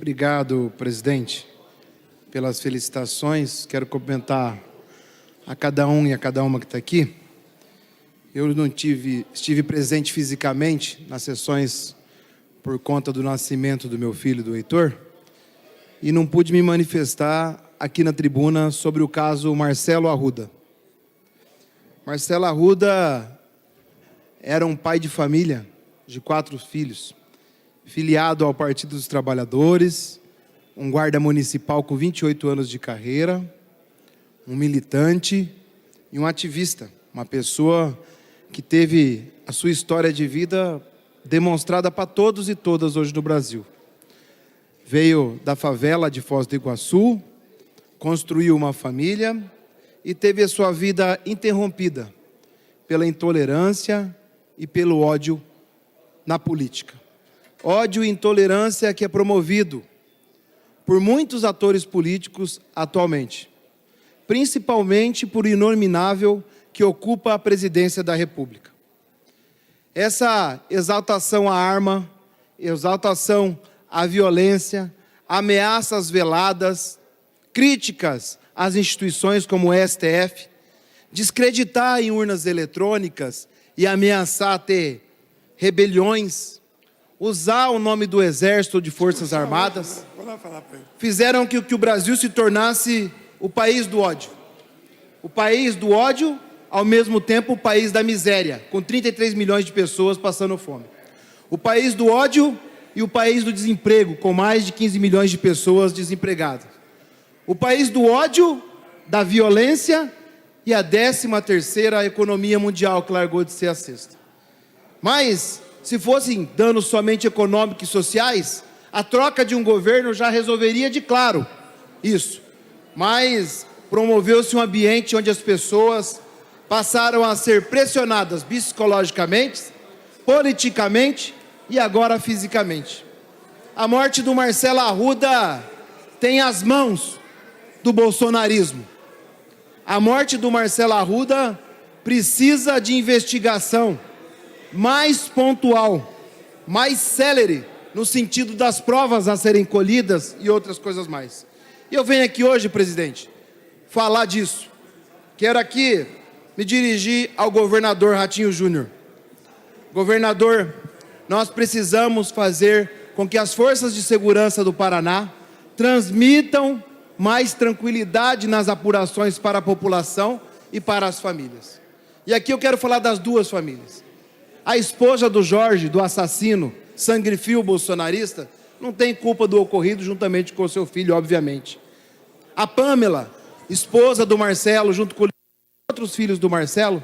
Obrigado, presidente, pelas felicitações. Quero cumprimentar a cada um e a cada uma que está aqui. Eu não estive presente fisicamente nas sessões por conta do nascimento do meu filho, do Heitor, e não pude me manifestar aqui na tribuna sobre o caso Marcelo Arruda. Marcelo Arruda era um pai de família de 4 filhos, filiado ao Partido dos Trabalhadores, um guarda municipal com 28 anos de carreira, um militante e um ativista, uma pessoa que teve a sua história de vida demonstrada para todos e todas hoje no Brasil. Veio da favela de Foz do Iguaçu, construiu uma família e teve a sua vida interrompida pela intolerância e pelo ódio na política. Ódio e intolerância que é promovido por muitos atores políticos atualmente, principalmente por o inominável que ocupa a presidência da República. Essa exaltação à arma, exaltação à violência, ameaças veladas, críticas às instituições como o STF, descreditar em urnas eletrônicas e ameaçar ter rebeliões, usar o nome do Exército ou de Forças Armadas, fizeram que o Brasil se tornasse o país do ódio. O país do ódio, ao mesmo tempo o país da miséria, com 33 milhões de pessoas passando fome. O país do ódio e o país do desemprego, com mais de 15 milhões de pessoas desempregadas. O país do ódio, da violência e a 13ª economia mundial, que largou de ser a 6ª. Mas, se fossem danos somente econômicos e sociais, a troca de um governo já resolveria de claro isso. Mas promoveu-se um ambiente onde as pessoas passaram a ser pressionadas psicologicamente, politicamente e agora fisicamente. A morte do Marcelo Arruda tem as mãos do bolsonarismo. A morte do Marcelo Arruda precisa de investigação mais pontual, mais célere, no sentido das provas a serem colhidas e outras coisas mais. E eu venho aqui hoje, presidente, falar disso. Quero aqui me dirigir ao governador Ratinho Júnior. Governador, nós precisamos fazer com que as forças de segurança do Paraná transmitam mais tranquilidade nas apurações para a população e para as famílias. E aqui eu quero falar das 2 famílias. A esposa do Jorge, do assassino, sangue frio bolsonarista, não tem culpa do ocorrido juntamente com o seu filho, obviamente. A Pamela, esposa do Marcelo, junto com outros filhos do Marcelo,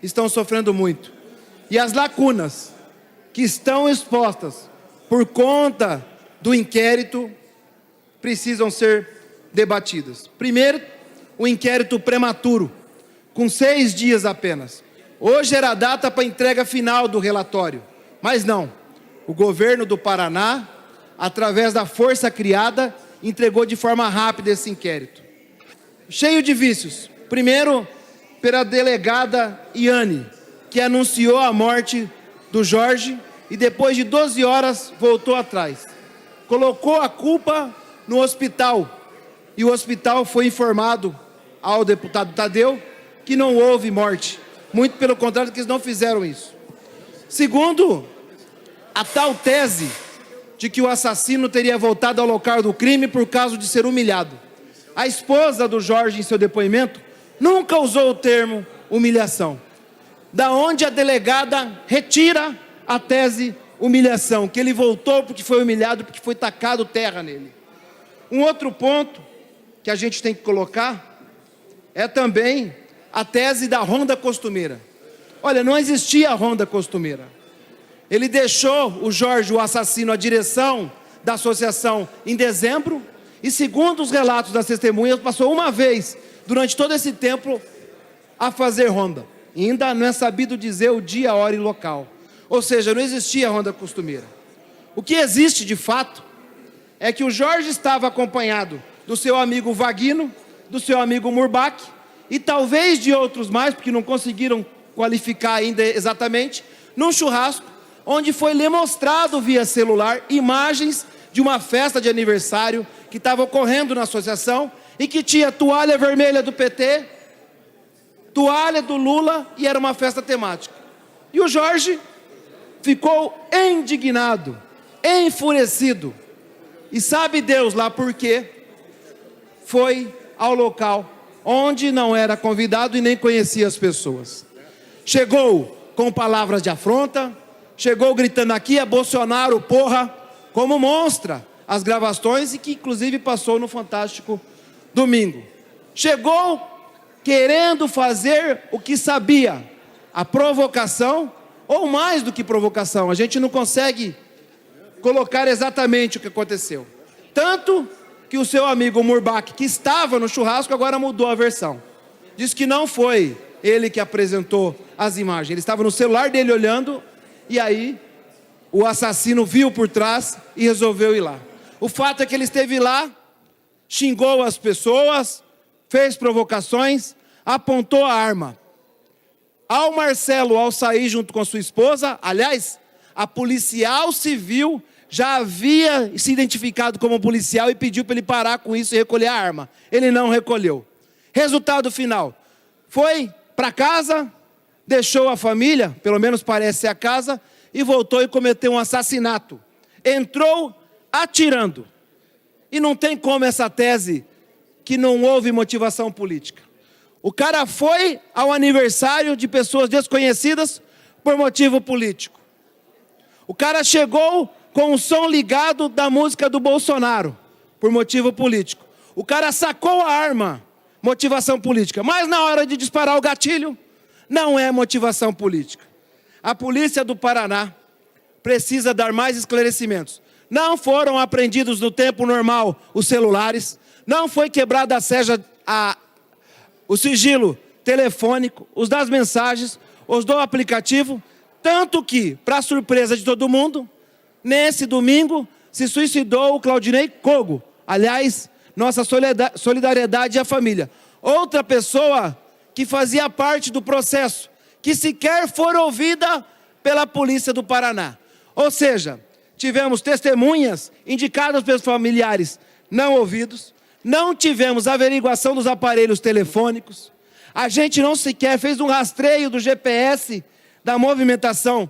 estão sofrendo muito. E as lacunas que estão expostas por conta do inquérito precisam ser debatidas. Primeiro, o inquérito prematuro, com 6 dias apenas. Hoje era a data para a entrega final do relatório, mas não. O governo do Paraná, através da força criada, entregou de forma rápida esse inquérito. Cheio de vícios. Primeiro, pela delegada Iane, que anunciou a morte do Jorge e depois de 12 horas voltou atrás. Colocou a culpa no hospital e o hospital foi informado ao deputado Tadeu que não houve morte. Muito pelo contrário, que eles não fizeram isso. Segundo, a tal tese de que o assassino teria voltado ao local do crime por causa de ser humilhado. A esposa do Jorge, em seu depoimento, nunca usou o termo humilhação. Da onde a delegada retira a tese humilhação, que ele voltou porque foi humilhado, porque foi tacado terra nele. Um outro ponto que a gente tem que colocar é também a tese da ronda costumeira. Olha, não existia a ronda costumeira. Ele deixou o Jorge, o assassino, à direção da associação em dezembro e, segundo os relatos das testemunhas, passou uma vez durante todo esse tempo a fazer ronda. E ainda não é sabido dizer o dia, a hora e local. Ou seja, não existia a ronda costumeira. O que existe de fato é que o Jorge estava acompanhado do seu amigo Vaguino, do seu amigo Murbach e talvez de outros mais, porque não conseguiram qualificar ainda exatamente, num churrasco, onde foi lhe mostrado via celular imagens de uma festa de aniversário que estava ocorrendo na associação e que tinha toalha vermelha do PT, toalha do Lula e era uma festa temática. E o Jorge ficou indignado, enfurecido. E sabe Deus lá por quê? Foi ao local onde não era convidado e nem conhecia as pessoas. Chegou com palavras de afronta, chegou gritando aqui é Bolsonaro, porra, como mostra as gravações e que inclusive passou no Fantástico domingo. Chegou querendo fazer o que sabia, a provocação, ou mais do que provocação, a gente não consegue colocar exatamente o que aconteceu. Tanto que o seu amigo Murbach, que estava no churrasco, agora mudou a versão. Diz que não foi ele que apresentou as imagens, ele estava no celular dele olhando, e aí o assassino viu por trás e resolveu ir lá. O fato é que ele esteve lá, xingou as pessoas, fez provocações, apontou a arma. Ao Marcelo, ao sair junto com sua esposa, aliás, a policial civil já havia se identificado como policial e pediu para ele parar com isso e recolher a arma. Ele não recolheu. Resultado final, foi para casa, deixou a família, pelo menos parece ser a casa, e voltou e cometeu um assassinato. Entrou atirando. E não tem como essa tese que não houve motivação política. O cara foi ao aniversário de pessoas desconhecidas por motivo político. O cara chegou com o som ligado da música do Bolsonaro, por motivo político. O cara sacou a arma, motivação política. Mas na hora de disparar o gatilho, não é motivação política. A polícia do Paraná precisa dar mais esclarecimentos. Não foram apreendidos no tempo normal os celulares, não foi quebrada o sigilo telefônico, os das mensagens, os do aplicativo, tanto que, para surpresa de todo mundo, nesse domingo se suicidou o Claudinei Cogo. Aliás, nossa solidariedade à família. Outra pessoa que fazia parte do processo, que sequer foi ouvida pela polícia do Paraná. Ou seja, tivemos testemunhas indicadas pelos familiares não ouvidos, não tivemos averiguação dos aparelhos telefônicos, a gente não sequer fez um rastreio do GPS da movimentação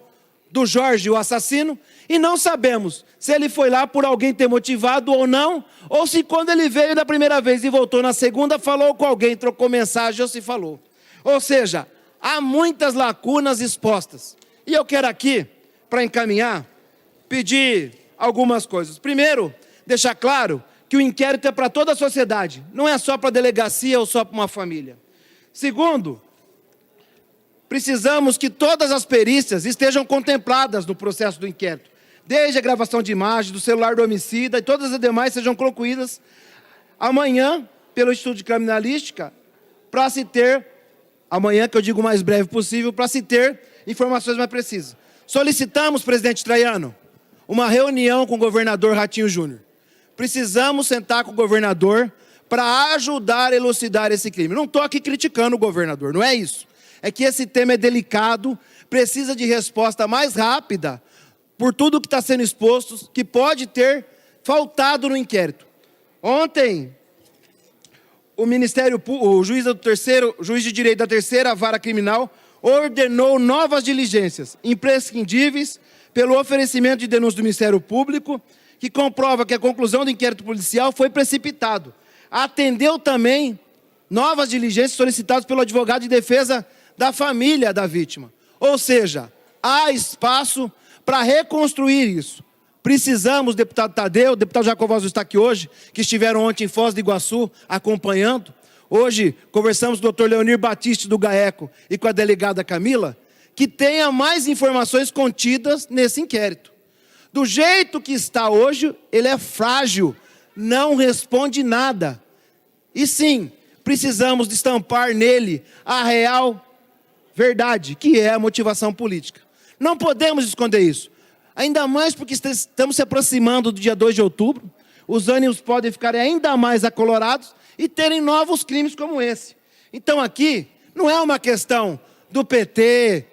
do Jorge, o assassino, e não sabemos se ele foi lá por alguém ter motivado ou não, ou se quando ele veio da primeira vez e voltou na segunda, falou com alguém, trocou mensagem ou se falou. Ou seja, há muitas lacunas expostas. E eu quero aqui, para encaminhar, pedir algumas coisas. Primeiro, deixar claro que o inquérito é para toda a sociedade, não é só para a delegacia ou só para uma família. Segundo, precisamos que todas as perícias estejam contempladas no processo do inquérito, desde a gravação de imagem, do celular do homicida e todas as demais sejam concluídas amanhã pelo Instituto de Criminalística, para se ter, amanhã que eu digo o mais breve possível, para se ter informações mais precisas. Solicitamos, presidente Traiano, uma reunião com o governador Ratinho Júnior. Precisamos sentar com o governador para ajudar a elucidar esse crime. Não estou aqui criticando o governador, não é isso. É que esse tema é delicado, precisa de resposta mais rápida por tudo que está sendo exposto, que pode ter faltado no inquérito. Ontem, o juiz de direito da terceira vara criminal ordenou novas diligências imprescindíveis pelo oferecimento de denúncia do Ministério Público, que comprova que a conclusão do inquérito policial foi precipitado. Atendeu também novas diligências solicitadas pelo advogado de defesa da família da vítima. Ou seja, há espaço para reconstruir isso. Precisamos, deputado Tadeu, deputado Jacovazzo está aqui hoje, que estiveram ontem em Foz do Iguaçu acompanhando. Hoje conversamos com o Dr. Leonir Batiste do GAECO e com a delegada Camila, que tenha mais informações contidas nesse inquérito. Do jeito que está hoje, ele é frágil, não responde nada. E sim, precisamos destampar nele a real verdade, que é a motivação política. Não podemos esconder isso. Ainda mais porque estamos se aproximando do dia 2 de outubro, os ânimos podem ficar ainda mais acolorados e terem novos crimes como esse. Então aqui, não é uma questão do PT,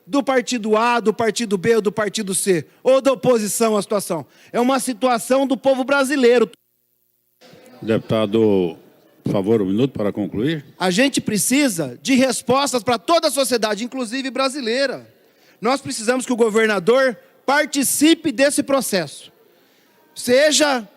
do partido A, do partido B ou do partido C, ou da oposição à situação. É uma situação do povo brasileiro. Deputado, por favor, um minuto para concluir. A gente precisa de respostas para toda a sociedade, inclusive brasileira. Nós precisamos que o governador participe desse processo. Seja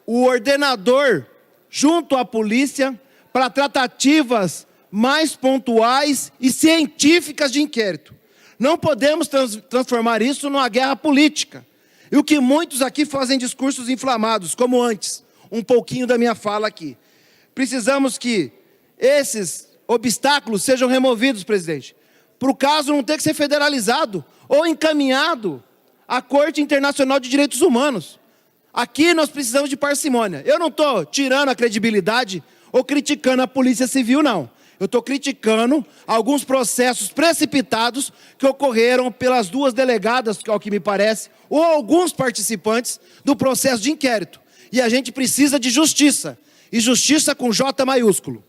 o ordenador junto à polícia para tratativas mais pontuais e científicas de inquérito. Não podemos transformar isso numa guerra política. E o que muitos aqui fazem discursos inflamados, como antes, um pouquinho da minha fala aqui. Precisamos que esses obstáculos sejam removidos, presidente, para o caso não ter que ser federalizado ou encaminhado à Corte Internacional de Direitos Humanos. Aqui nós precisamos de parcimônia. Eu não estou tirando a credibilidade ou criticando a Polícia Civil, não. Eu estou criticando alguns processos precipitados que ocorreram pelas duas delegadas, ao que me parece, ou alguns participantes do processo de inquérito. E a gente precisa de justiça, e justiça com J maiúsculo.